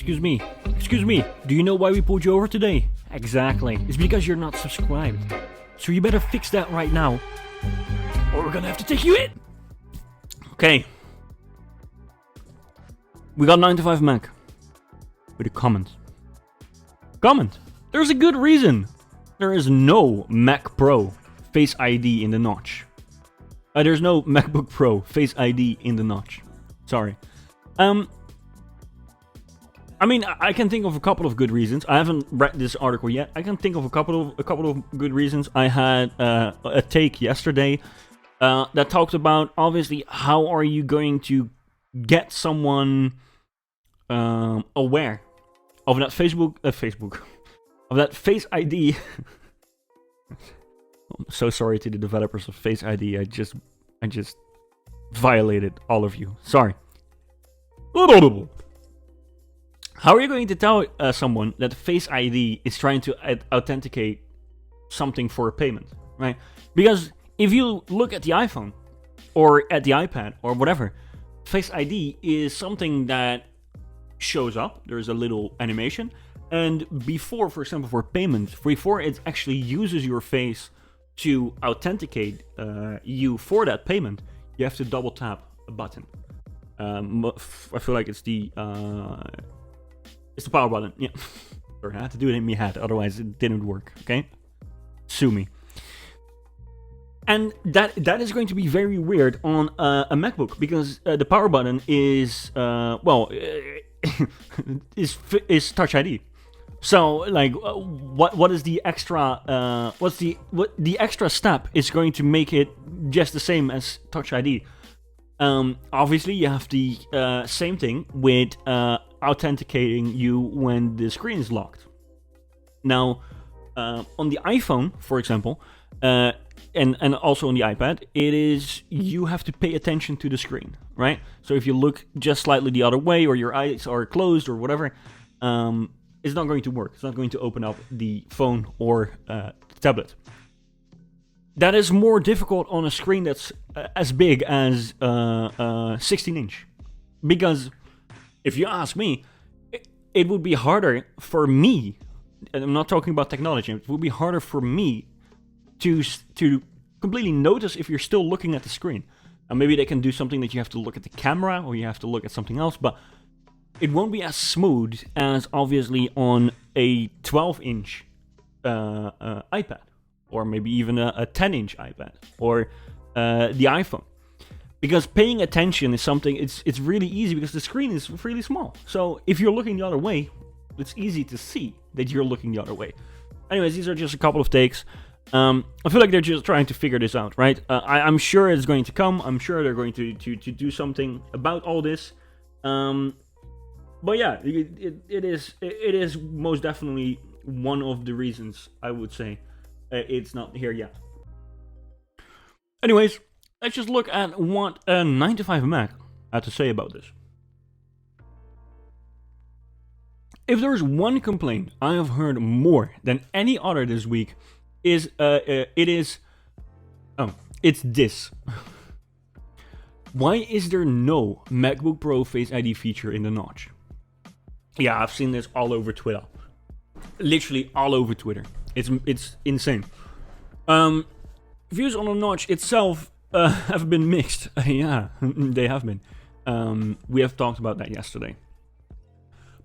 Excuse me, do you know why we pulled you over today? Exactly, it's because you're not subscribed. So you better fix that right now, or we're gonna have to take you in. Okay. We got 9 to 5 Mac with a comment. Comment. There's a good reason. There is no Mac Pro Face ID in the notch. There's no MacBook Pro Face ID in the notch. Sorry. I mean, I can think of a couple of good reasons. I haven't read this article yet. I can think of a couple of good reasons. I had a take yesterday that talked about, obviously, how are you going to get someone aware of that of that Face ID. I'm so sorry to the developers of Face ID. I just violated all of you. Sorry. How are you going to tell someone that Face ID is trying to authenticate something for a payment, right? Because if you look at the iPhone or at the iPad or whatever, Face ID is something that shows up. There's a little animation, and before, for example, for payment, before it actually uses your face to authenticate you for that payment, you have to double tap a button. I feel like it's the power button. Yeah, sorry, I had to do it in my head, otherwise it didn't work. Okay, sue me. And that is going to be very weird on a MacBook, because the power button is is Touch ID. So like, what is the extra? What the extra step is going to make it just the same as Touch ID? Obviously, you have the same thing with authenticating you when the screen is locked. Now, on the iPhone, for example, and also on the iPad, it is, you have to pay attention to the screen, right? So if you look just slightly the other way, or your eyes are closed or whatever, it's not going to work. It's not going to open up the phone or tablet. That is more difficult on a screen that's as big as 16-inch. Because if you ask me, it would be harder for me, and I'm not talking about technology, it would be harder for me to completely notice if you're still looking at the screen. And maybe they can do something that you have to look at the camera, or you have to look at something else, but it won't be as smooth as obviously on a 12-inch iPad, or maybe even a 10-inch iPad, or the iPhone. Because paying attention is something, it's really easy because the screen is really small. So if you're looking the other way, it's easy to see that you're looking the other way. Anyways, these are just a couple of takes. I feel like they're just trying to figure this out, right? I'm sure it's going to come. I'm sure they're going to do something about all this. But yeah, it is most definitely one of the reasons, I would say, it's not here yet. Anyways, let's just look at what 9 to 5 Mac had to say about this. If there's one complaint I have heard more than any other this week, it's this. Why is there no MacBook Pro Face ID feature in the notch? Yeah, I've seen this all over Twitter. Literally all over Twitter. It's insane. Views on the notch itself have been mixed. Yeah, they have been. We have talked about that yesterday.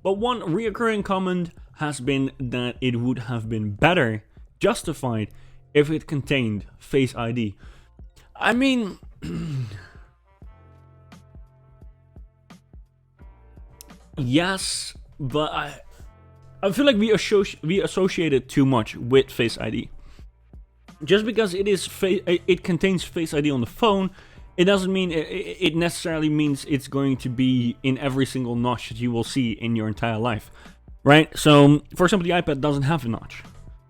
But one reoccurring comment has been that it would have been better justified if it contained Face ID. I mean, yes, but I feel like we associate it too much with Face ID. Just because it contains Face ID on the phone, it doesn't mean it necessarily means it's going to be in every single notch that you will see in your entire life, right? So, for example, the iPad doesn't have a notch.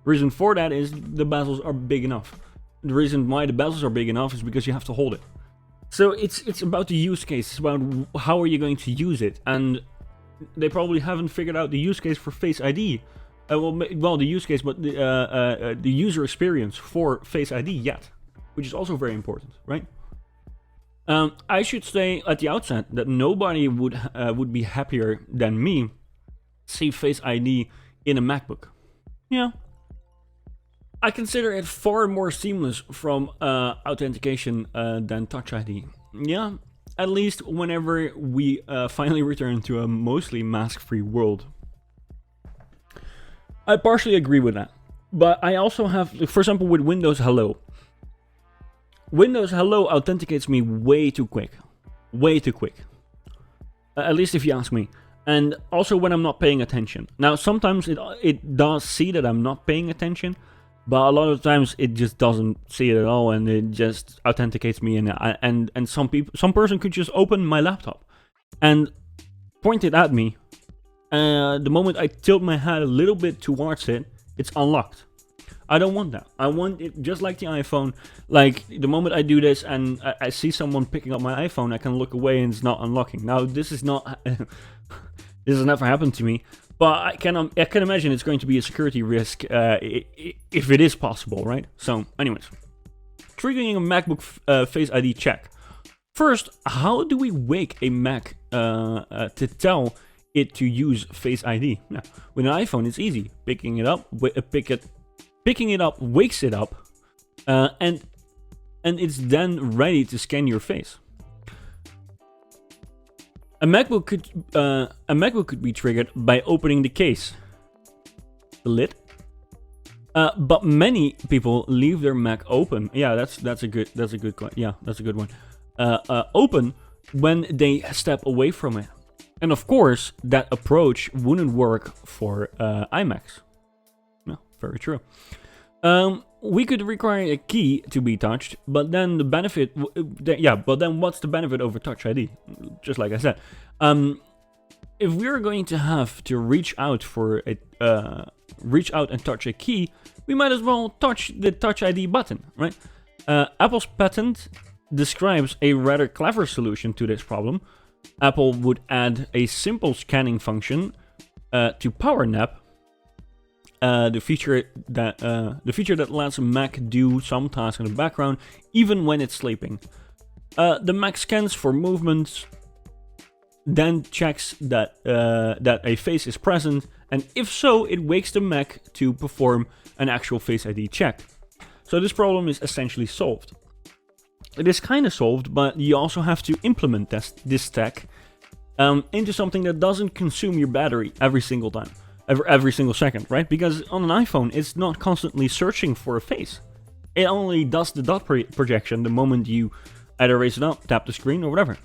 The reason for that is the bezels are big enough. The reason why the bezels are big enough is because you have to hold it. So it's about the use case. It's about how are you going to use it, and they probably haven't figured out the use case for Face ID. The use case, but the user experience for Face ID yet, which is also very important, right? I should say at the outset that nobody would be happier than me see Face ID in a MacBook. Yeah. I consider it far more seamless from authentication than Touch ID. Yeah, at least whenever we finally return to a mostly mask-free world. I partially agree with that. But I also have, for example, with Windows Hello. Windows Hello authenticates me way too quick. Way too quick. At least if you ask me. And also when I'm not paying attention. Now, sometimes it does see that I'm not paying attention. But a lot of times it just doesn't see it at all, and it just authenticates me. And some person could just open my laptop and point it at me. The moment I tilt my head a little bit towards it, it's unlocked. I don't want that. I want it just like the iPhone. Like the moment I do this and I see someone picking up my iPhone, I can look away and it's not unlocking. Now this is not. This has never happened to me. But I can imagine it's going to be a security risk if it is possible, right? So, anyways, triggering a MacBook Face ID check. First, how do we wake a Mac to tell it to use Face ID? Now, with an iPhone, it's easy. Picking it up, wakes it up, and it's then ready to scan your face. A MacBook could be triggered by opening the case, the lid. But many people leave their Mac open. Yeah, that's a good one. Open when they step away from it, and of course that approach wouldn't work for iMacs. No, very true. We could require a key to be touched, but then the benefit, but then what's the benefit over Touch ID? Just like I said, if we're going to have to reach out and touch a key, we might as well touch the Touch ID button, right? Apple's patent describes a rather clever solution to this problem. Apple would add a simple scanning function to PowerNap. The feature that lets Mac do some tasks in the background, even when it's sleeping. The Mac scans for movements, then checks that a face is present, and if so, it wakes the Mac to perform an actual Face ID check. So this problem is essentially solved. It is kind of solved, but you also have to implement this tech into something that doesn't consume your battery every single time. Every single second, right? Because on an iPhone, it's not constantly searching for a face. It only does the dot projection the moment you either raise it up, tap the screen, or whatever.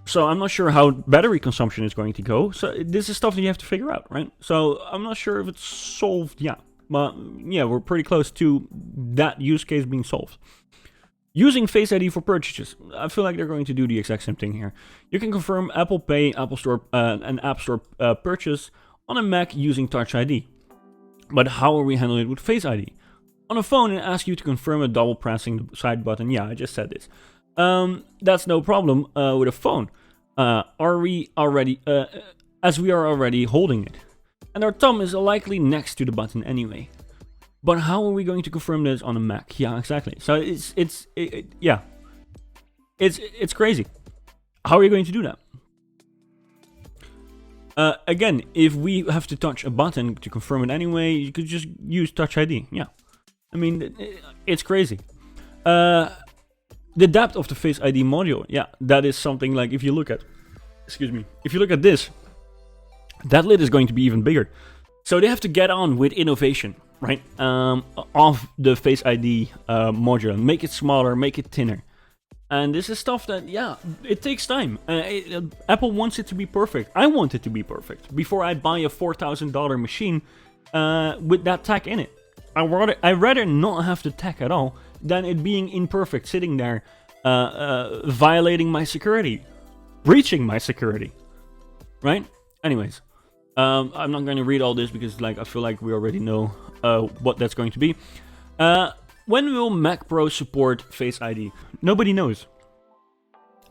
So I'm not sure how battery consumption is going to go. So this is stuff that you have to figure out, right? So I'm not sure if it's solved yet. But yeah, we're pretty close to that use case being solved. Using Face ID for purchases. I feel like they're going to do the exact same thing here. You can confirm Apple Pay, Apple Store, and App Store purchase on a Mac using Touch ID. But how are we handling it with Face ID? On a phone, it asks you to confirm it double pressing the side button. Yeah, I just said this. That's no problem with a phone. As we are already holding it. And our thumb is likely next to the button anyway. But how are we going to confirm this on a Mac? Yeah, exactly. So it's crazy. How are you going to do that? Again, if we have to touch a button to confirm it anyway, you could just use Touch ID. Yeah. I mean, it's crazy. The depth of the Face ID module. Yeah, that is something like if you look at this, that lid is going to be even bigger. So they have to get on with innovation, right? Of the Face ID module and make it smaller, make it thinner. And this is stuff that, yeah, it takes time. Apple wants it to be perfect. I want it to be perfect before I buy a $4,000 machine with that tech in it. I'd rather not have the tech at all than it being imperfect, sitting there, violating my security, breaching my security, right? Anyways, I'm not going to read all this because, like, I feel like we already know what that's going to be. When will Mac Pro support Face ID? Nobody knows.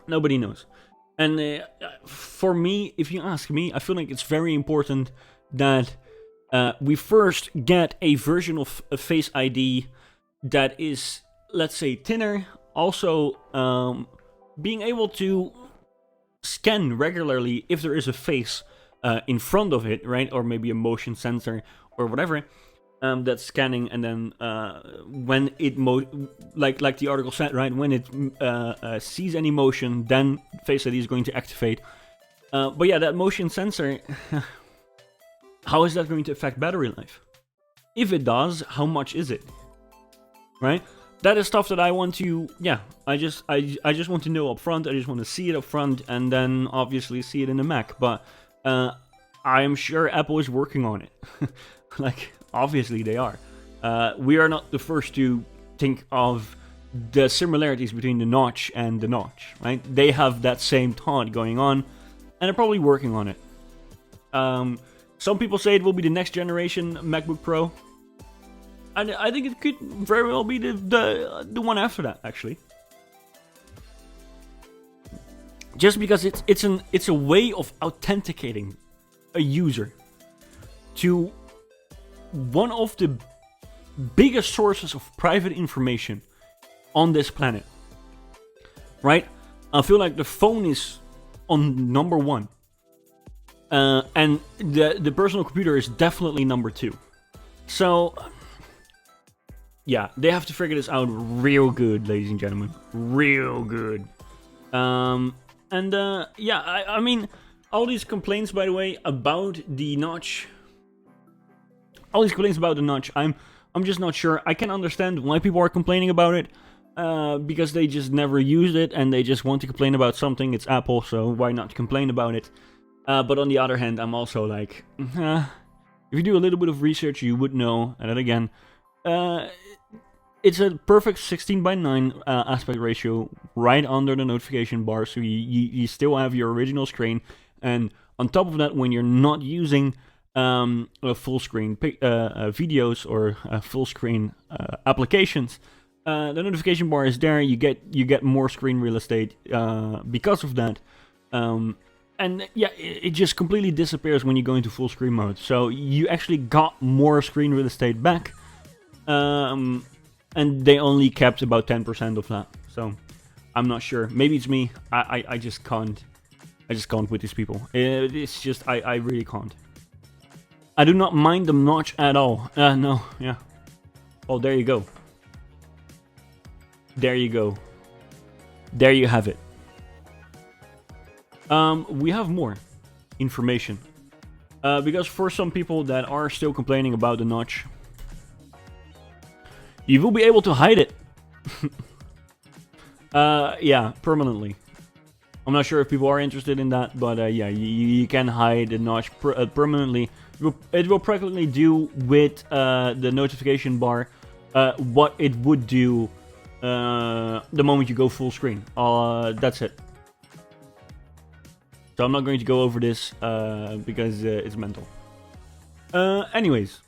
Nobody knows. And for me, if you ask me, I feel like it's very important that we first get a version of Face ID that is, let's say, thinner. Also, being able to scan regularly if there is a face in front of it, right? Or maybe a motion sensor or whatever that's scanning, and then when it like the article said, right? When it sees any motion, then Face ID is going to activate. But yeah, that motion sensor, how is that going to affect battery life? If it does, how much is it? Right? That is stuff that I want to, yeah, I just want to know up front. I just want to see it up front, and then obviously see it in the Mac. But I am sure Apple is working on it. Like, obviously they are. We are not the first to think of the similarities between the notch and the notch, right? They have that same thought going on, and they're probably working on it. Some people say it will be the next generation MacBook Pro. And I think it could very well be the one after that, actually. Just because it's a way of authenticating a user to one of the biggest sources of private information on this planet. Right? I feel like the phone is on number 1. And the personal computer is definitely number 2. So yeah, they have to figure this out real good, ladies and gentlemen. Real good. Yeah, I mean, all these complaints, by the way, about the notch. All these complaints about the notch, I'm just not sure. I can understand why people are complaining about it. Because they just never used it, and they just want to complain about something. It's Apple, so why not complain about it? But on the other hand, I'm also like, if you do a little bit of research, you would know. And then again, it's a perfect 16:9 aspect ratio right under the notification bar, so you still have your original screen. And on top of that, when you're not using full screen videos or full screen applications, the notification bar is there. You get more screen real estate because of that. And yeah, it just completely disappears when you go into full screen mode. So you actually got more screen real estate back. And they only kept about 10% of that. So I'm not sure. Maybe it's me. I just can't. I just can't with these people. It's just I really can't. I do not mind the notch at all. No, yeah. Oh, there you go. There you go. There you have it. We have more information. Because for some people that are still complaining about the notch, you will be able to hide it. Yeah, permanently. I'm not sure if people are interested in that, but yeah, you can hide the notch permanently. It will practically do with the notification bar what it would do the moment you go full screen. That's it. So I'm not going to go over this because it's mental. Anyways.